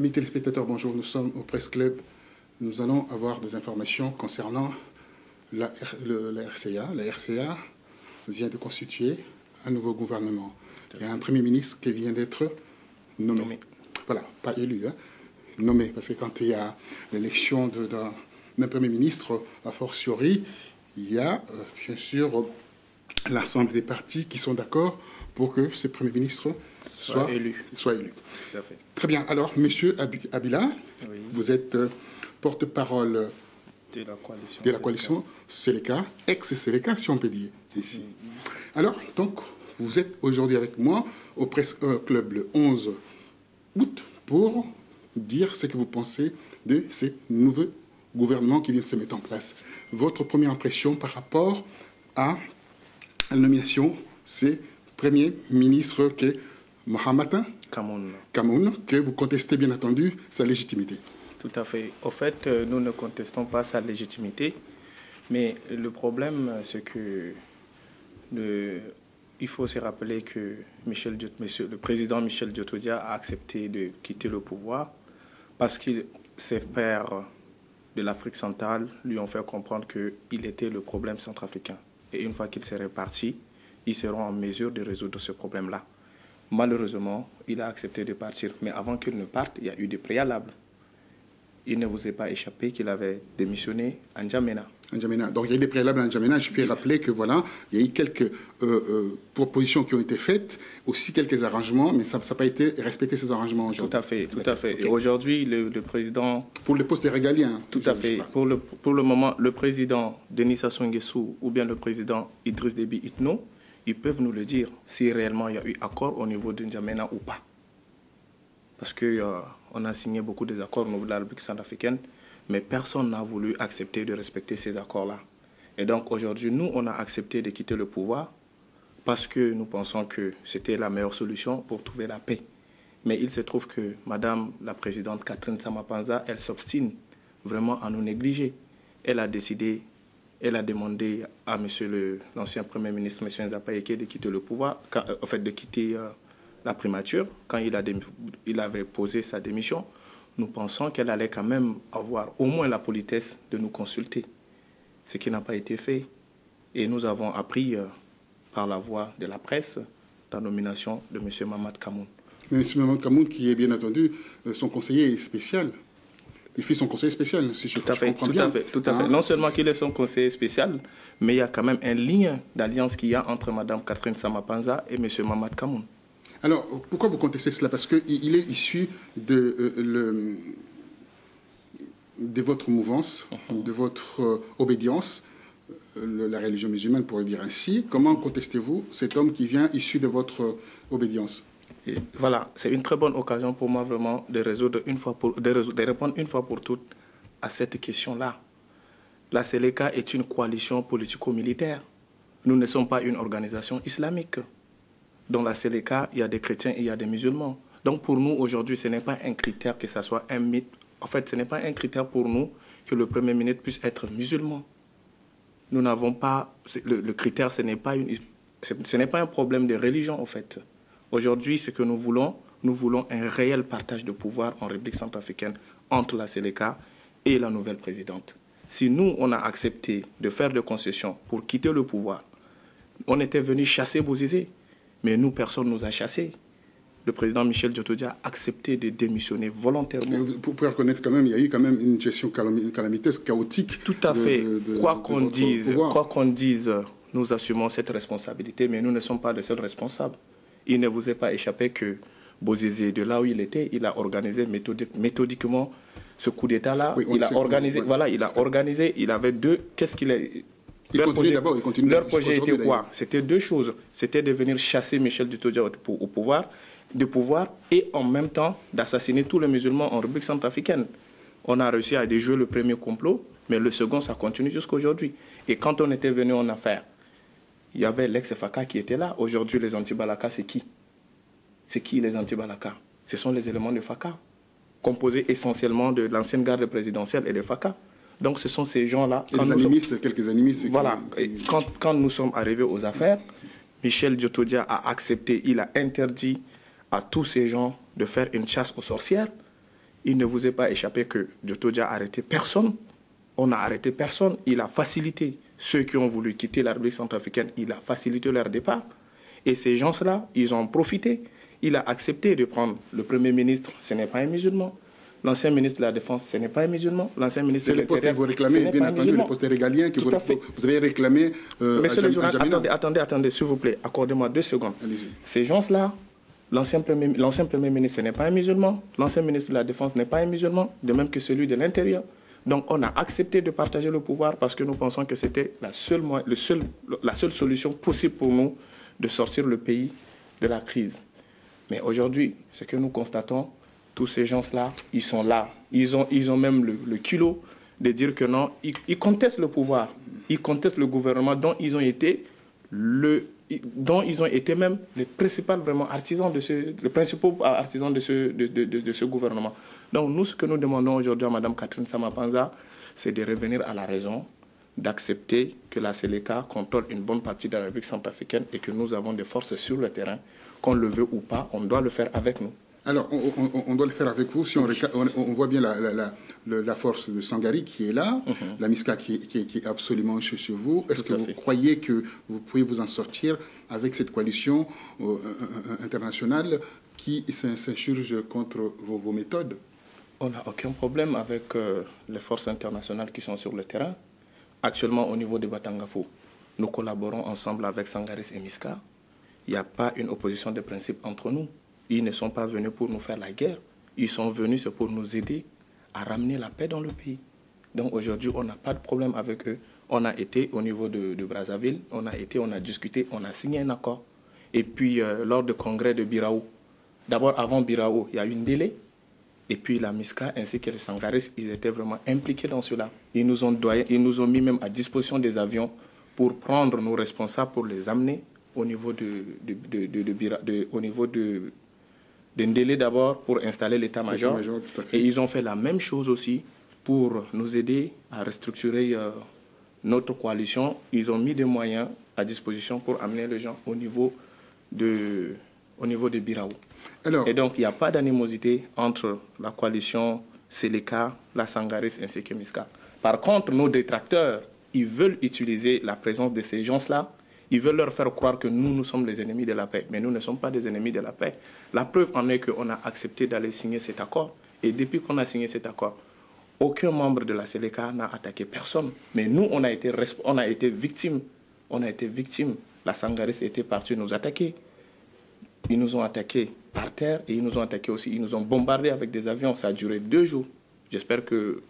Amis téléspectateurs, bonjour. Nous sommes au Presse Club. Nous allons avoir des informations concernant la RCA. La RCA vient de constituer un nouveau gouvernement. Il y a un Premier ministre qui vient d'être nommé. Voilà, pas élu, hein, nommé. Parce que quand il y a l'élection d'un Premier ministre, a fortiori, il y a bien sûr l'ensemble des partis qui sont d'accord pour que ce Premier ministre soit élu. Tout à fait. Très bien. Alors, Monsieur Abila, oui. Vous êtes porte-parole de la coalition Seleka, ex-Seleka, si on peut dire, ici. Alors, donc, vous êtes aujourd'hui avec moi au Presse Club le 11 août pour dire ce que vous pensez de ces nouveaux gouvernements qui viennent de se mettre en place. Votre première impression par rapport à la nomination, c'est Premier ministre qui est Mohamed Kamoun, que vous contestez bien entendu sa légitimité. Tout à fait. Au fait, nous ne contestons pas sa légitimité, mais le problème, c'est que il faut se rappeler que le président Michel Djotodia a accepté de quitter le pouvoir parce que ses pairs de l'Afrique centrale lui ont fait comprendre qu'il était le problème centrafricain. Et une fois qu'il serait parti, ils seront en mesure de résoudre ce problème-là. Malheureusement, il a accepté de partir. Mais avant qu'il ne parte, il y a eu des préalables. Il ne vous est pas échappé qu'il avait démissionné à N'Djamena. Donc il y a eu des préalables à N'Djamena. Je peux rappeler que voilà, il y a eu quelques propositions qui ont été faites, aussi quelques arrangements, mais ça n'a pas été respecté ces arrangements aujourd'hui. Tout à fait, tout à fait. Okay. Et aujourd'hui, le président... Pour le poste régalien. Tout à fait. Pour le moment, le président Denis Sassou Nguesso ou bien le président Idriss Déby Itno, ils peuvent nous le dire si réellement il y a eu accord au niveau de N'Djamena ou pas. Parce qu'on a signé beaucoup des accords au niveau de la République centrafricaine, mais personne n'a voulu accepter de respecter ces accords-là. Et donc aujourd'hui, nous, on a accepté de quitter le pouvoir parce que nous pensons que c'était la meilleure solution pour trouver la paix. Mais il se trouve que Madame la Présidente Catherine Samapanza, elle s'obstine vraiment à nous négliger. Elle a décidé... Elle a demandé à l'ancien Premier ministre, M. Nzapa Eke, de quitter le pouvoir, de quitter la primature, quand il avait posé sa démission. Nous pensons qu'elle allait quand même avoir au moins la politesse de nous consulter, ce qui n'a pas été fait. Et nous avons appris par la voie de la presse la nomination de M. Mohamed Kamoun. M. Mohamed Kamoun, qui est bien entendu son conseiller spécial. Il fait son conseiller spécial, si je comprends bien. Tout à fait. Non seulement qu'il est son conseiller spécial, mais il y a quand même une ligne d'alliance qu'il y a entre Mme Catherine Samapanza et M. Mohamed Kamoun. Alors, pourquoi vous contestez cela? Parce qu'il est issu de votre mouvance, de votre obédience, la religion musulmane pourrait dire ainsi. Comment contestez-vous cet homme qui vient issu de votre obédience? Et voilà, c'est une très bonne occasion pour moi vraiment de répondre une fois pour toutes à cette question-là. La Seleka est une coalition politico-militaire. Nous ne sommes pas une organisation islamique. Dans la Seleka, il y a des chrétiens et il y a des musulmans. Donc pour nous, aujourd'hui, ce n'est pas un critère que ça soit un mythe. En fait, ce n'est pas un critère pour nous que le Premier ministre puisse être musulman. Nous n'avons pas... Le critère, ce n'est pas un problème de religion, en fait. Aujourd'hui, ce que nous voulons un réel partage de pouvoir en République centrafricaine entre la Seleka et la nouvelle présidente. Si nous, on a accepté de faire des concessions pour quitter le pouvoir, on était venu chasser Bozizé, mais nous, personne ne nous a chassés. Le président Michel Djotodia a accepté de démissionner volontairement. Vous pouvez reconnaître quand même, il y a eu quand même une gestion calamiteuse, chaotique. Tout à fait. Quoi qu'on dise, nous assumons cette responsabilité, mais nous ne sommes pas les seuls responsables. Il ne vous est pas échappé que Bozizé, de là où il était, il a organisé méthodiquement ce coup d'État-là. Oui, il a organisé, voilà, il a organisé, il avait deux... Qu'est-ce qu'il a... Leur projet était quoi? C'était deux choses. C'était de venir chasser Michel Djotodia au pouvoir, et en même temps d'assassiner tous les musulmans en République centrafricaine. On a réussi à déjouer le premier complot, mais le second, ça continue jusqu'à aujourd'hui. Et quand on était venu en affaire, il y avait l'ex-FACA qui était là. Aujourd'hui, les anti-Balaka, c'est qui? C'est qui les anti-Balaka? Ce sont les éléments de FACA, composés essentiellement de l'ancienne garde présidentielle et de FACA. Donc ce sont ces gens-là... Quelques animistes. Voilà. Quand nous sommes arrivés aux affaires, Michel Djotodia a accepté, il a interdit à tous ces gens de faire une chasse aux sorcières. Il ne vous est pas échappé que Djotodia a arrêté personne. On n'a arrêté personne. Il a facilité ceux qui ont voulu quitter la République centrafricaine. Il a facilité leur départ. Et ces gens-là, ils ont profité. Il a accepté de prendre le Premier ministre, ce n'est pas un musulman. L'ancien ministre de la Défense, ce n'est pas un musulman. L'ancien ministre de l'Intérieur, c'est le poste que vous réclamez, bien entendu, le poste régalien que vous avez réclamé Monsieur le journaliste, attendez, s'il vous plaît, accordez-moi 2 secondes. Ces gens-là, l'ancien Premier ministre, ce n'est pas un musulman. L'ancien ministre de la Défense n'est pas un musulman, de même que celui de l'Intérieur. Donc on a accepté de partager le pouvoir parce que nous pensons que c'était la seule solution possible pour nous de sortir le pays de la crise. Mais aujourd'hui, ce que nous constatons, tous ces gens-là, ils sont là. Ils ont même le culot de dire que non, ils contestent le pouvoir. Ils contestent le gouvernement dont ils ont été même les principaux artisans de ce gouvernement. Donc nous, ce que nous demandons aujourd'hui à Mme Catherine Samapanza, c'est de revenir à la raison, d'accepter que la Séléka contrôle une bonne partie de la République centrafricaine et que nous avons des forces sur le terrain, qu'on le veut ou pas, on doit le faire avec nous. Alors, on doit le faire avec vous. Si on voit bien la force de Sangari qui est là, la MISCA qui est absolument chez vous. Est-ce que vous croyez que vous pouvez vous en sortir avec cette coalition internationale qui s'insurge contre vos méthodes? On n'a aucun problème avec les forces internationales qui sont sur le terrain. Actuellement, au niveau de Batangafo, nous collaborons ensemble avec Sangaris et MISCA. Il n'y a pas une opposition de principe entre nous. Ils ne sont pas venus pour nous faire la guerre. Ils sont venus pour nous aider à ramener la paix dans le pays. Donc aujourd'hui, on n'a pas de problème avec eux. On a été au niveau de Brazzaville, on a discuté, on a signé un accord. Et puis, lors du congrès de Birao, d'abord avant Birao, il y a eu une délai. Et puis la MISCA ainsi que les Sangaris, ils étaient vraiment impliqués dans cela. Ils nous ont mis même à disposition des avions pour prendre nos responsables, pour les amener au niveau d'un délai d'abord pour installer l'état-major. Et ils ont fait la même chose aussi pour nous aider à restructurer notre coalition. Ils ont mis des moyens à disposition pour amener les gens au niveau de Birao. Et donc, il n'y a pas d'animosité entre la coalition Séléka, la Sangaris ainsi que MISCA. Par contre, nos détracteurs, ils veulent utiliser la présence de ces gens-là. Ils veulent leur faire croire que nous sommes les ennemis de la paix. Mais nous ne sommes pas des ennemis de la paix. La preuve en est qu'on a accepté d'aller signer cet accord. Et depuis qu'on a signé cet accord, aucun membre de la Séléka n'a attaqué personne. Mais nous, on a été victimes. On a été victimes. La Sangaris était partie nous attaquer. Ils nous ont attaqués par terre et ils nous ont attaqués aussi. Ils nous ont bombardés avec des avions. Ça a duré 2 jours. J'espère que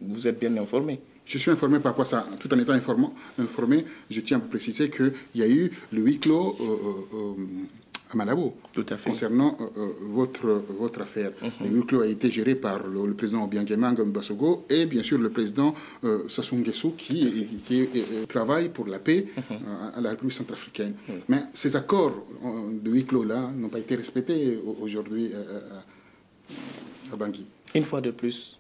vous êtes bien informés. Je suis informé par rapport à ça. Tout en étant informé, je tiens à préciser qu'il y a eu le huis clos à Malabo. Tout à fait. Concernant votre affaire. Le huis clos a été géré par le président Obiangema Ngombasogo et bien sûr le président Sassou Nguesso qui travaille pour la paix à la République centrafricaine. Mais ces accords de huis clos-là n'ont pas été respectés aujourd'hui à Bangui. Une fois de plus,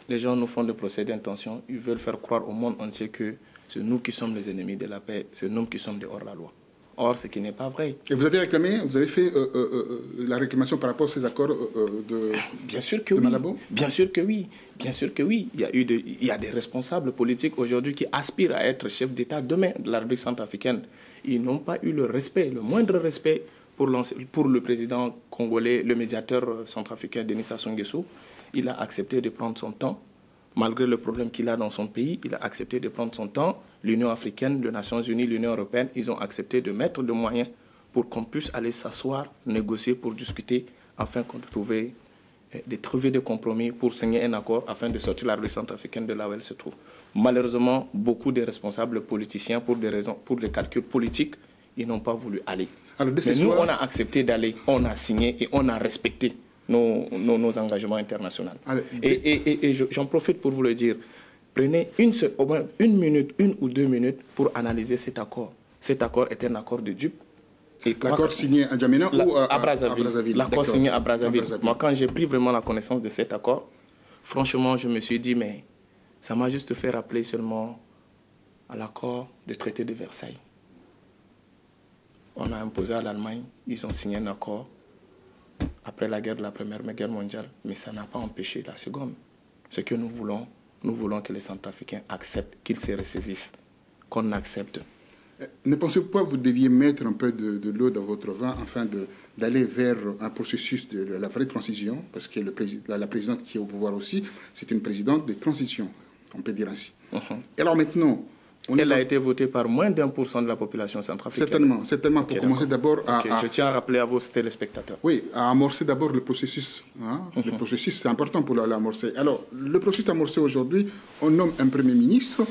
les gens nous font des procès d'intention. Ils veulent faire croire au monde entier que c'est nous qui sommes les ennemis de la paix, c'est nous qui sommes des hors-la-loi. Or, ce qui n'est pas vrai. Et vous avez réclamé, vous avez fait la réclamation par rapport à ces accords Bien sûr que oui. Malabo? Bien sûr que oui. Bien sûr que oui. Il y a des responsables politiques aujourd'hui qui aspirent à être chefs d'État demain de la République centrafricaine. Ils n'ont pas eu le respect, le moindre respect pour le président congolais, le médiateur centrafricain Denis Sassou Nguesso. Il a accepté de prendre son temps. Malgré le problème qu'il a dans son pays, il a accepté de prendre son temps. L'Union africaine, les Nations unies, l'Union européenne, ils ont accepté de mettre des moyens pour qu'on puisse aller s'asseoir, négocier pour discuter, afin de trouver des compromis pour signer un accord afin de sortir la République centrafricaine de là où elle se trouve. Malheureusement, beaucoup de responsables politiciens, pour des calculs politiques, ils n'ont pas voulu aller. Alors, mais nous, on a accepté d'aller, on a signé et on a respecté nos engagements internationaux. Et j'en profite pour vous le dire. Prenez au moins une ou deux minutes pour analyser cet accord. Cet accord est un accord de dupes. L'accord signé à N'Djamena ou à Brazzaville? L'accord signé à Brazzaville. Moi, quand j'ai pris vraiment la connaissance de cet accord, franchement, je me suis dit, mais ça m'a juste fait rappeler seulement à l'accord du traité de Versailles. On a imposé à l'Allemagne, ils ont signé un accord après la guerre de la Première Guerre mondiale, mais ça n'a pas empêché la seconde. Ce que nous voulons que les Centrafricains acceptent, qu'ils se ressaisissent, qu'on accepte. Ne pensez-vous pas que vous deviez mettre un peu de l'eau dans votre vin afin d'aller vers un processus de la vraie transition? Parce que la présidente qui est au pouvoir aussi, c'est une présidente de transition, on peut dire ainsi. Et alors maintenant... Elle a été votée par moins d'1% de la population centrafricaine. Certainement. Pour commencer d'abord je tiens à rappeler à vos téléspectateurs. Oui, à amorcer d'abord le processus. Le processus, c'est important pour l'amorcer. Alors, le processus amorcé aujourd'hui, on nomme un Premier ministre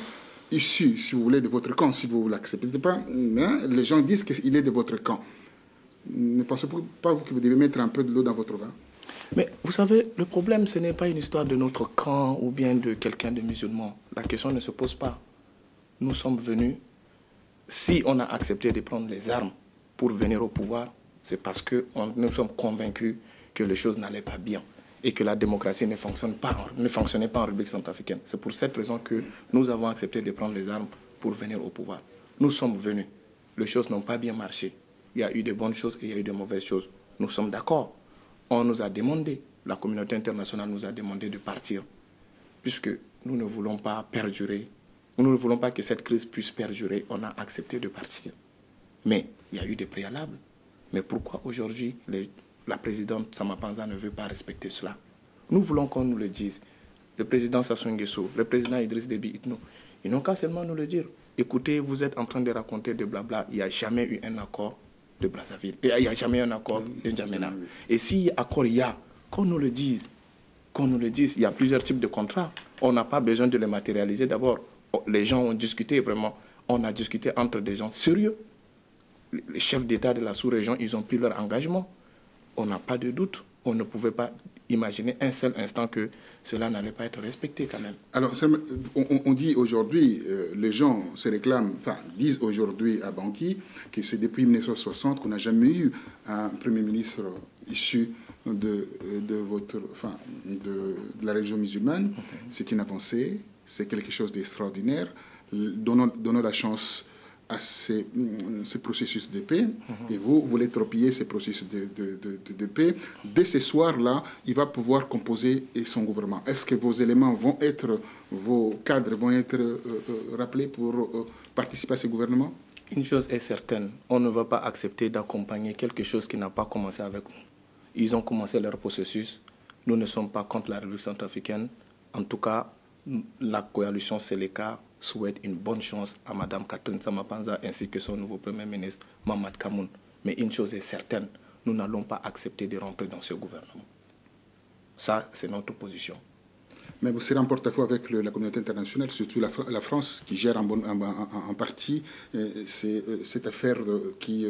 issu, si vous voulez, de votre camp, si vous ne l'acceptez pas. Mais les gens disent qu'il est de votre camp. Ne pensez-vous pas que vous devez mettre un peu de l'eau dans votre vin? Mais vous savez, le problème, ce n'est pas une histoire de notre camp ou bien de quelqu'un de musulman. La question ne se pose pas. Nous sommes venus, si on a accepté de prendre les armes pour venir au pouvoir, c'est parce que nous sommes convaincus que les choses n'allaient pas bien et que la démocratie ne fonctionnait pas en République centrafricaine. C'est pour cette raison que nous avons accepté de prendre les armes pour venir au pouvoir. Nous sommes venus. Les choses n'ont pas bien marché. Il y a eu de bonnes choses et il y a eu de mauvaises choses. Nous sommes d'accord. On nous a demandé, la communauté internationale nous a demandé de partir, puisque nous ne voulons pas perdurer. Nous ne voulons pas que cette crise puisse perdurer. On a accepté de partir. Mais il y a eu des préalables. Mais pourquoi aujourd'hui la présidente Sama Panza ne veut pas respecter cela? Nous voulons qu'on nous le dise. Le président Sassou Nguesso, le président Idriss Déby Itno, ils n'ont qu'à seulement nous le dire. Écoutez, vous êtes en train de raconter de blabla. Il n'y a jamais eu un accord de Brazzaville. Il n'y a jamais eu un accord de N'Djamena. Et si accord il y a, qu'on nous le dise. Qu'on nous le dise. Il y a plusieurs types de contrats. On n'a pas besoin de les matérialiser d'abord. Les gens ont discuté vraiment, on a discuté entre des gens sérieux. Les chefs d'État de la sous-région, ils ont pris leur engagement. On n'a pas de doute. On ne pouvait pas imaginer un seul instant que cela n'allait pas être respecté quand même. Alors, on dit aujourd'hui, les gens se réclament, enfin, disent aujourd'hui à Bangui que c'est depuis 1960 qu'on n'a jamais eu un Premier ministre issu de la région musulmane. C'est une avancée. C'est quelque chose d'extraordinaire. Donnons la chance à ces processus de paix. Et vous voulez torpiller ces processus de paix. Dès ce soir-là, il va pouvoir composer son gouvernement. Est-ce que vos éléments vont être, vos cadres vont être rappelés pour participer à ce gouvernement? Une chose est certaine, on ne va pas accepter d'accompagner quelque chose qui n'a pas commencé avec nous. Ils ont commencé leur processus. Nous ne sommes pas contre la République centrafricaine. En tout cas, la coalition Seleka souhaite une bonne chance à Mme Catherine Sama Panza ainsi que son nouveau Premier ministre, Mamad Kamoun. Mais une chose est certaine, nous n'allons pas accepter de rentrer dans ce gouvernement. Ça, c'est notre position. Mais vous serez en porte-à-faux avec la communauté internationale, surtout la France, qui gère en partie cette affaire qui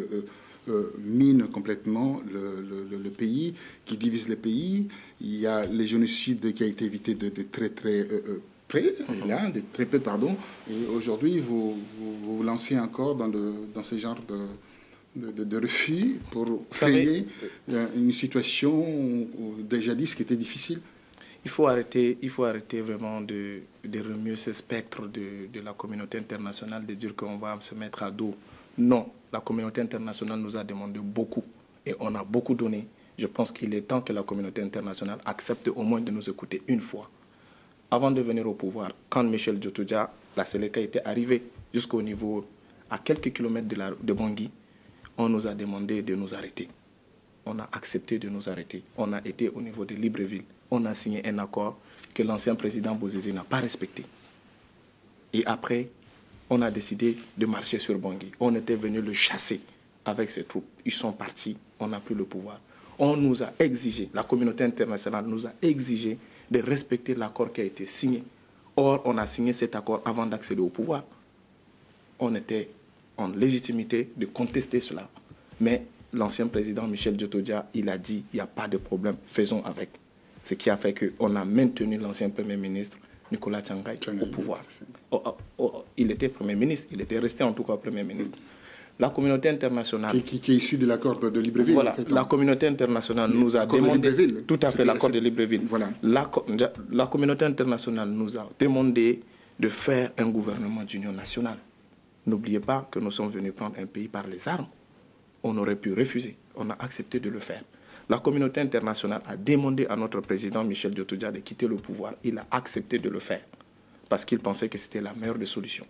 mine complètement le pays, qui divise le pays. Il y a les génocides qui a été évité de très près, de très peu, pardon. Et aujourd'hui, vous vous lancez encore dans ce genre de refus pour créer une situation des jadis qui était difficile. Il faut arrêter vraiment de remuer ce spectre de la communauté internationale, de dire qu'on va se mettre à dos. Non, la communauté internationale nous a demandé beaucoup et on a beaucoup donné. Je pense qu'il est temps que la communauté internationale accepte au moins de nous écouter une fois. Avant de venir au pouvoir, quand Michel Djotodia, la Seleka était arrivée jusqu'au niveau, à quelques kilomètres de Bangui, on nous a demandé de nous arrêter. On a accepté de nous arrêter. On a été au niveau de Libreville. On a signé un accord que l'ancien président Bozizé n'a pas respecté. Et après, on a décidé de marcher sur Bangui. On était venu le chasser avec ses troupes. Ils sont partis, on n'a plus le pouvoir. On nous a exigé, la communauté internationale nous a exigé de respecter l'accord qui a été signé. Or, on a signé cet accord avant d'accéder au pouvoir. On était en légitimité de contester cela. Mais l'ancien président Michel Djotodia, il a dit, il n'y a pas de problème, faisons avec. Ce qui a fait qu'on a maintenu l'ancien Premier ministre Nicolas Tchangaï au pouvoir. Il était Premier ministre, il était resté en tout cas Premier ministre. La communauté internationale... Qui est issue de l'accord de Libreville. Voilà, en fait, la communauté internationale nous a demandé... Tout à fait, l'accord de Libreville. Voilà. La communauté internationale nous a demandé de faire un gouvernement d'union nationale. N'oubliez pas que nous sommes venus prendre un pays par les armes. On aurait pu refuser. On a accepté de le faire. La communauté internationale a demandé à notre président Michel Diotoudia de quitter le pouvoir. Il a accepté de le faire parce qu'il pensait que c'était la meilleure des solutions.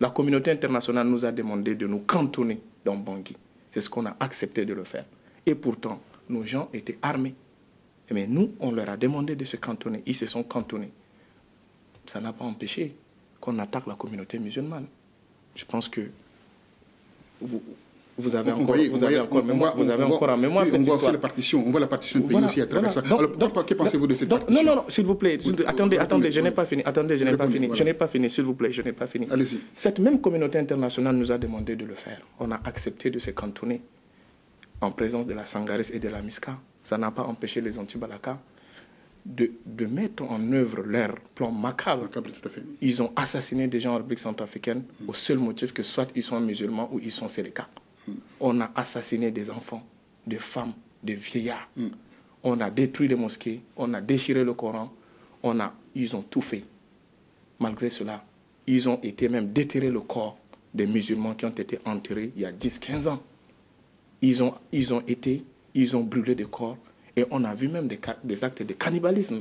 La communauté internationale nous a demandé de nous cantonner dans Bangui. C'est ce qu'on a accepté de le faire. Et pourtant, nos gens étaient armés. Mais nous, on leur a demandé de se cantonner. Ils se sont cantonnés. Ça n'a pas empêché qu'on attaque la communauté musulmane. Je pense que vous avez encore en mémoire cette histoire. On voit la partition du pays aussi à travers ça. Alors, que pensez-vous de cette partition? Non, s'il vous plaît. Attendez, je n'ai pas fini. Je n'ai pas fini, s'il vous plaît. Je n'ai pas fini. Allez-y. Cette même communauté internationale nous a demandé de le faire. On a accepté de se cantonner en présence de la Sangaris et de la Miska. Ça n'a pas empêché les anti-Balaka de mettre en œuvre leur plan macabre. Tout à fait. Ils ont assassiné des gens en République centrafricaine au seul motif que soit ils sont musulmans ou ils sont séléka. On a assassiné des enfants, des femmes, des vieillards. On a détruit les mosquées, on a déchiré le Coran, ils ont tout fait. Malgré cela, ils ont été même déterrer le corps des musulmans qui ont été enterrés il y a 10-15 ans. Ils ont brûlé des corps et on a vu même des actes de cannibalisme.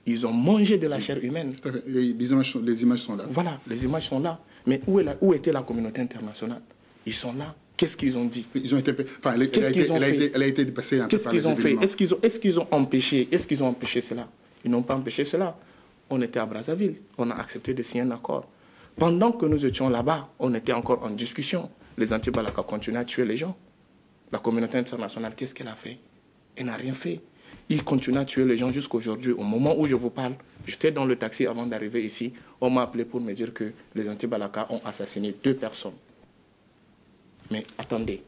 Ils ont mangé de la chair humaine. Les images sont là. Voilà, les images sont là. Mais où était la communauté internationale? Ils sont là. Qu'est-ce qu'ils ont dit? Ils ont été, enfin, elle a été dépassée un peu par les événements. Qu'est-ce qu'ils ont fait? Est-ce qu'ils ont empêché cela? Ils n'ont pas empêché cela. On était à Brazzaville. On a accepté de signer un accord. Pendant que nous étions là-bas, on était encore en discussion. Les anti-Balaka continuaient à tuer les gens. La communauté internationale, qu'est-ce qu'elle a fait? Elle n'a rien fait. Ils continuent à tuer les gens jusqu'à aujourd'hui. Au moment où je vous parle, j'étais dans le taxi avant d'arriver ici. On m'a appelé pour me dire que les anti-Balaka ont assassiné 2 personnes. Mais attendez,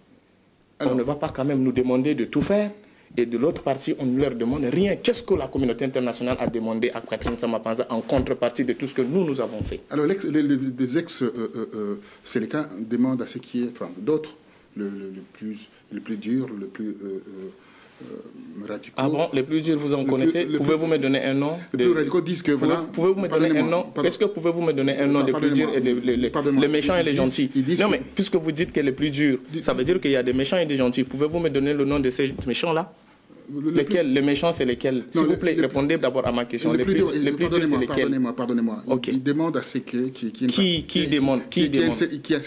on ne va pas quand même nous demander de tout faire et de l'autre partie, on ne leur demande rien. Qu'est-ce que la communauté internationale a demandé à Catherine Samapanza en contrepartie de tout ce que nous avons fait? Alors, les ex-Séléka demandent à ce qui est, enfin, d'autres, le plus dur, le plus radicaux. Ah bon, les plus durs, vous en connaissez? Pouvez-vous me donner un nom? Les plus radicaux disent que voilà. Pouvez-vous me donner un nom? Est-ce que pouvez-vous me donner un nom des plus durs et les méchants et les gentils? Non, mais puisque vous dites que les plus durs, ça veut dire qu'il y a des méchants et des gentils. Pouvez-vous me donner le nom de ces méchants-là? Lesquels? Les méchants, c'est lesquels? S'il vous plaît, répondez d'abord à ma question. Les plus durs, c'est lesquels? Pardonnez-moi. Okay. Ils demandent à ce qui demande? Qui demande? Qui a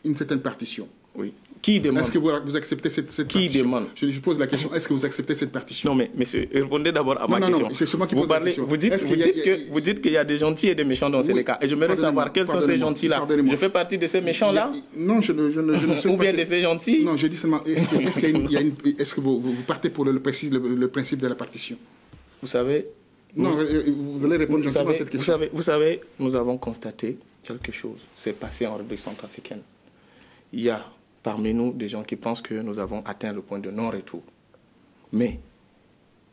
une certaine partition. Oui. Qui demande? Est-ce que vous acceptez cette partition? Qui demande? Je pose la question, est-ce que vous acceptez cette partition? Non, mais monsieur, répondez d'abord à ma question. Non, c'est moi qui pose la question. Vous dites qu'il y a des gentils et des méchants dans ces cas. Et j'aimerais savoir quels sont ces gentils-là. Je fais partie de ces méchants-là? Non, je ne sais pas. Ou bien de ces gentils? Non, je dis seulement, est-ce que vous partez pour le principe de la partition? Vous savez... Non, vous allez répondre gentiment à cette question. Vous savez, nous avons constaté quelque chose. C'est passé en République centrafricaine. Il y a parmi nous des gens qui pensent que nous avons atteint le point de non-retour. Mais,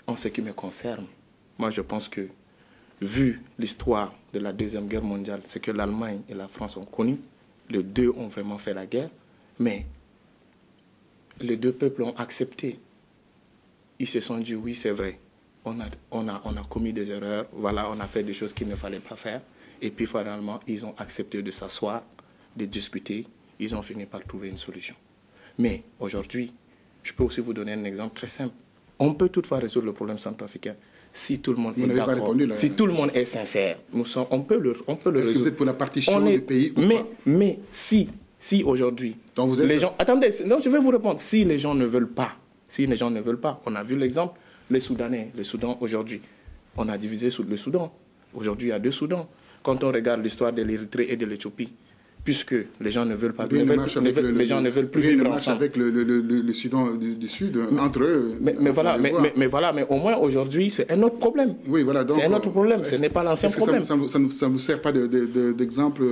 en ce qui me concerne, moi je pense que, vu l'histoire de la Deuxième Guerre mondiale, ce que l'Allemagne et la France ont connu, les deux ont vraiment fait la guerre, mais les deux peuples ont accepté. Ils se sont dit, oui, c'est vrai, on a commis des erreurs, voilà, on a fait des choses qu'il ne fallait pas faire, et puis finalement, ils ont accepté de s'asseoir, de discuter. Ils ont fini par trouver une solution. Mais aujourd'hui, je peux aussi vous donner un exemple très simple. On peut toutefois résoudre le problème centrafricain si tout le monde est d'accord, si tout le monde est sincère. On peut le résoudre. Est-ce que vous êtes pour la partition du pays ou pas? Mais si aujourd'hui, les gens... Attendez, non, je vais vous répondre. Si les gens ne veulent pas, on a vu l'exemple, les Soudanais, le Soudan aujourd'hui, on a divisé le Soudan. Aujourd'hui, il y a 2 Soudans. Quand on regarde l'histoire de l'Érythrée et de l'Éthiopie, puisque les gens ne veulent pas, les gens ne veulent plus vivre ensemble. Avec le Soudan du Sud, entre eux. Mais voilà, mais au moins aujourd'hui, c'est un autre problème. Oui, voilà. C'est un autre problème, ce n'est pas l'ancien problème. Ça ne vous sert pas d'exemple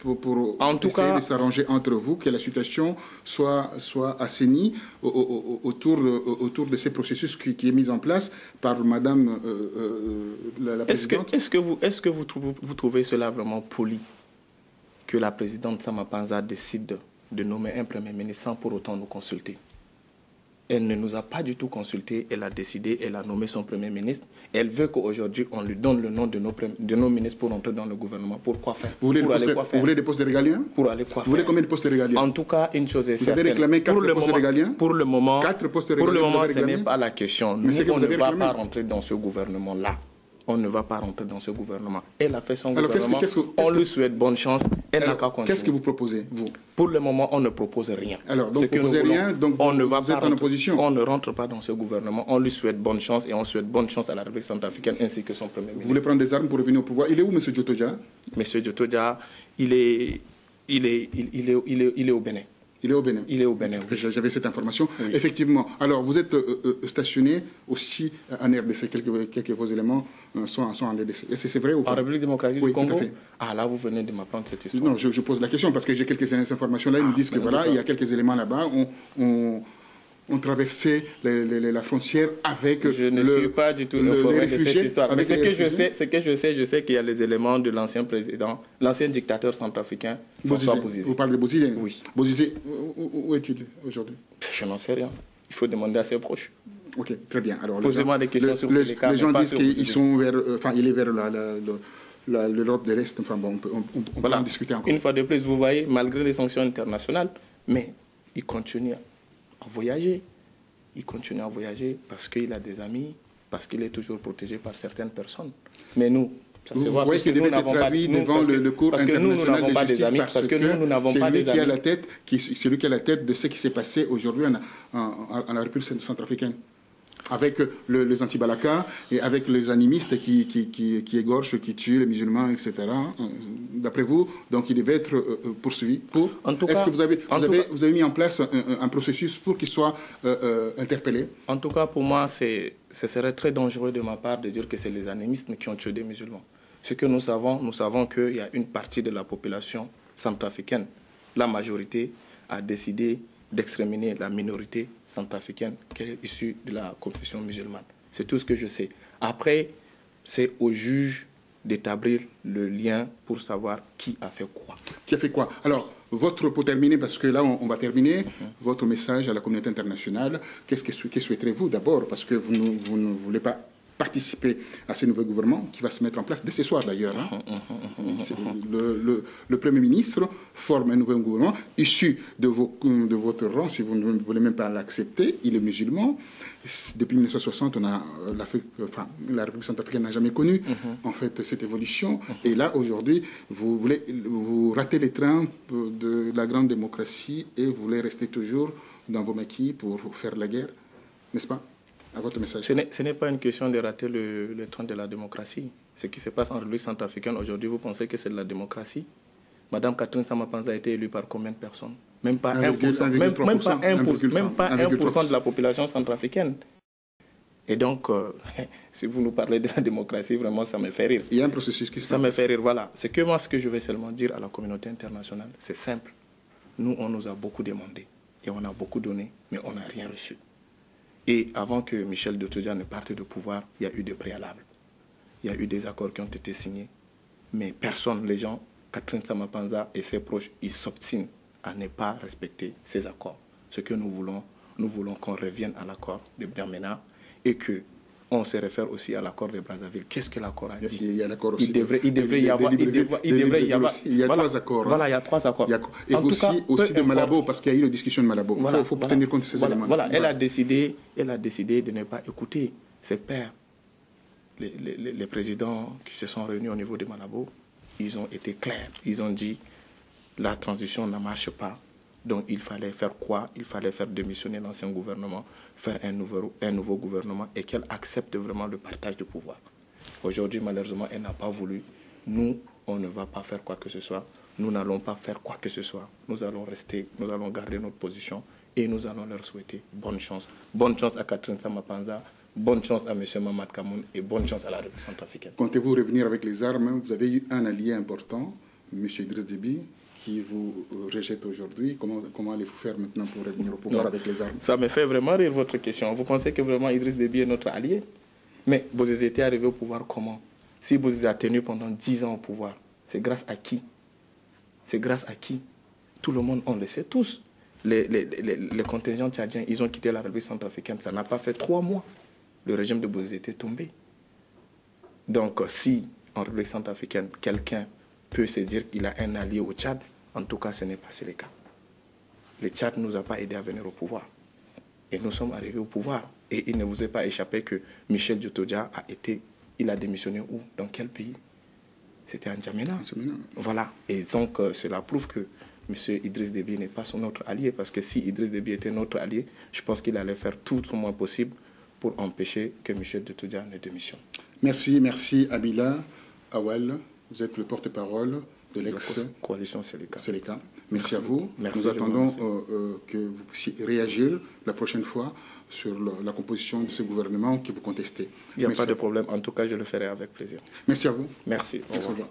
pour essayer de s'arranger entre vous, que la situation soit assainie autour de ces processus qui est mis en place par Madame la Présidente? Est-ce que vous trouvez cela vraiment poli? Que la présidente Samapanza décide de nommer un Premier ministre sans pour autant nous consulter. Elle ne nous a pas du tout consultés. Elle a décidé, elle a nommé son Premier ministre. Elle veut qu'aujourd'hui, on lui donne le nom de nos ministres pour entrer dans le gouvernement. Pour quoi faire? Vous voulez des postes de régaliens? Pour aller quoi faire? Vous voulez combien de postes de régaliens? En tout cas, une chose est certaine. Vous avez réclamé 4 postes de régaliens? Pour le moment, 4 postes de régaliens, pour le moment, ce n'est pas la question. Nous, on ne va pas rentrer dans ce gouvernement-là. On ne va pas rentrer dans ce gouvernement. Elle a fait son gouvernement. On lui souhaite bonne chance. Elle n'a qu'à continuer. Qu'est-ce que vous proposez, vous? Pour le moment, on ne propose rien. Alors, donc, vous ne proposez rien, donc on ne va vous êtes pas en opposition? On ne rentre pas dans ce gouvernement. On lui souhaite bonne chance et on souhaite bonne chance à la République centrafricaine ainsi que son Premier ministre. Vous voulez prendre des armes pour revenir au pouvoir? Il est où, M. Djotoja? M. Djotoja, il est au Bénin. Il est au Bénin. Il est au Bénin. Oui. J'avais cette information. Oui. Effectivement. Alors, vous êtes stationné aussi en RDC. Quelques de vos éléments sont en RDC. Est-ce que c'est vrai ou pas? En République démocratique du Congo? Tout à fait. Ah, là, vous venez de m'apprendre cette histoire. Non, je pose la question parce que j'ai quelques informations là. Ils me disent que voilà, il y a quelques éléments là-bas. On traversait la frontière avec je ne suis pas du tout informé de cette histoire. Mais ce que je sais qu'il y a les éléments de l'ancien président, l'ancien dictateur centrafricain, François Bozizé. Vous parlez de Bozizé? Oui. Bozizé, où est-il aujourd'hui? Je n'en sais rien. Il faut demander à ses proches. Ok, très bien. Alors, posez-moi des questions sur ces cas. Les gens disent qu'ils sont vers, il est vers l'Europe de l'Est. Enfin bon, on peut en discuter encore. Une fois de plus, vous voyez, malgré les sanctions internationales, mais il continue à voyager. Il continue à voyager parce qu'il a des amis, parce qu'il est toujours protégé par certaines personnes. Mais nous, ça se voit parce que nous n'avons pas devant le cours international de justice parce que nous n'avons pas des amis. C'est lui qui a la tête de ce qui s'est passé aujourd'hui en la République centrafricaine. Avec les anti-Balaka et avec les animistes qui égorgent, qui tuent les musulmans, etc. D'après vous, donc il devait être poursuivi pour... Est-ce que vous avez mis en place un processus pour qu'il soit interpellé? En tout cas, pour moi, ce serait très dangereux de ma part de dire que c'est les animistes qui ont tué des musulmans. Ce que nous savons qu'il y a une partie de la population centrafricaine, la majorité, a décidé d'exterminer la minorité centrafricaine qui est issue de la confession musulmane. C'est tout ce que je sais. Après, c'est au juge d'établir le lien pour savoir qui a fait quoi. Qui a fait quoi? Alors, pour terminer, parce que là, on va terminer, votre message à la communauté internationale, qu'est-ce que souhaiterez-vous d'abord? Parce que vous ne voulez pas participer à ce nouveau gouvernement qui va se mettre en place dès ce soir d'ailleurs. Le Premier ministre forme un nouveau gouvernement issu de votre rang, si vous ne voulez même pas l'accepter. Il est musulman. Depuis 1960, la République centrafricaine n'a jamais connu en fait cette évolution. Et là, aujourd'hui, vous ratez les trains de la grande démocratie et vous voulez rester toujours dans vos maquis pour faire la guerre, n'est-ce pas? À votre message. Ce n'est pas une question de rater le train de la démocratie. Ce qui se passe en République centrafricaine aujourd'hui, vous pensez que c'est de la démocratie? Madame Catherine Samapanza a été élue par combien de personnes? Même pas 1%. Même pas 1% de la population centrafricaine. Et donc, si vous nous parlez de la démocratie, vraiment, ça me fait rire. Il y a un processus qui se passe. Ça me fait rire, voilà. Ce que je vais seulement dire à la communauté internationale, c'est simple. Nous, on nous a beaucoup demandé et on a beaucoup donné, mais on n'a rien reçu. Et avant que Michel Djotoja ne parte de pouvoir, il y a eu des préalables. Il y a eu des accords qui ont été signés. Mais personne, les gens, Catherine Samapanza et ses proches, ils s'obstinent à ne pas respecter ces accords. Ce que nous voulons qu'on revienne à l'accord de Biamena et qu'on se réfère aussi à l'accord de Brazzaville. Qu'est-ce que l'accord a dit? Il y a l'accord aussi. Il devrait y avoir. Il y a 3 accords. Voilà, il y a 3 accords. Et aussi de Malabo, parce qu'il y a eu une discussion de Malabo. Il faut tenir compte de ces éléments. Voilà, elle a décidé de ne pas écouter ses pairs. Les présidents qui se sont réunis au niveau de Malabo, ils ont été clairs. Ils ont dit la transition ne marche pas. Donc il fallait faire quoi? Il fallait faire démissionner l'ancien gouvernement, faire un nouveau gouvernement et qu'elle accepte vraiment le partage du pouvoir. Aujourd'hui, malheureusement, elle n'a pas voulu. Nous, on ne va pas faire quoi que ce soit. Nous n'allons pas faire quoi que ce soit. Nous allons rester, nous allons garder notre position et nous allons leur souhaiter bonne chance. Bonne chance à Catherine Samapanza, bonne chance à M. Mamad Kamoun et bonne chance à la République centrafricaine. Comptez-vous revenir avec les armes? Vous avez eu un allié important, M. Idriss Déby, qui vous rejette aujourd'hui. Comment allez-vous faire maintenant pour revenir au pouvoir avec les armes? Ça me fait vraiment rire votre question. Vous pensez que vraiment Idriss Déby est notre allié? Mais Bozizé était arrivé au pouvoir comment? Si Bozizé a tenu pendant 10 ans au pouvoir, c'est grâce à qui? C'est grâce à qui? Tout le monde, on le sait tous. les contingents tchadiens, ils ont quitté la République centrafricaine. Ça n'a pas fait 3 mois. Le régime de Bozizé était tombé. Donc, si en République centrafricaine, quelqu'un peut se dire qu'il a un allié au Tchad, en tout cas, ce n'est pas le cas. Le Tchad ne nous a pas aidés à venir au pouvoir. Et nous sommes arrivés au pouvoir. Et il ne vous est pas échappé que Michel Djotodia il a démissionné où? Dans quel pays? C'était en N'Djamena. Voilà. Et donc, cela prouve que M. Idriss Déby n'est pas son autre allié. Parce que si Idriss Déby était notre allié, je pense qu'il allait faire tout le moins possible pour empêcher que Michel Djotodia ne démissionne. Merci Abila Awel. Vous êtes le porte-parole de l'ex-coalition Seleka. Merci à vous. Nous attendons que vous puissiez réagir la prochaine fois sur la composition de ce gouvernement que vous contestez. Il n'y a pas de problème. En tout cas, je le ferai avec plaisir. Merci à vous. Merci. Au revoir.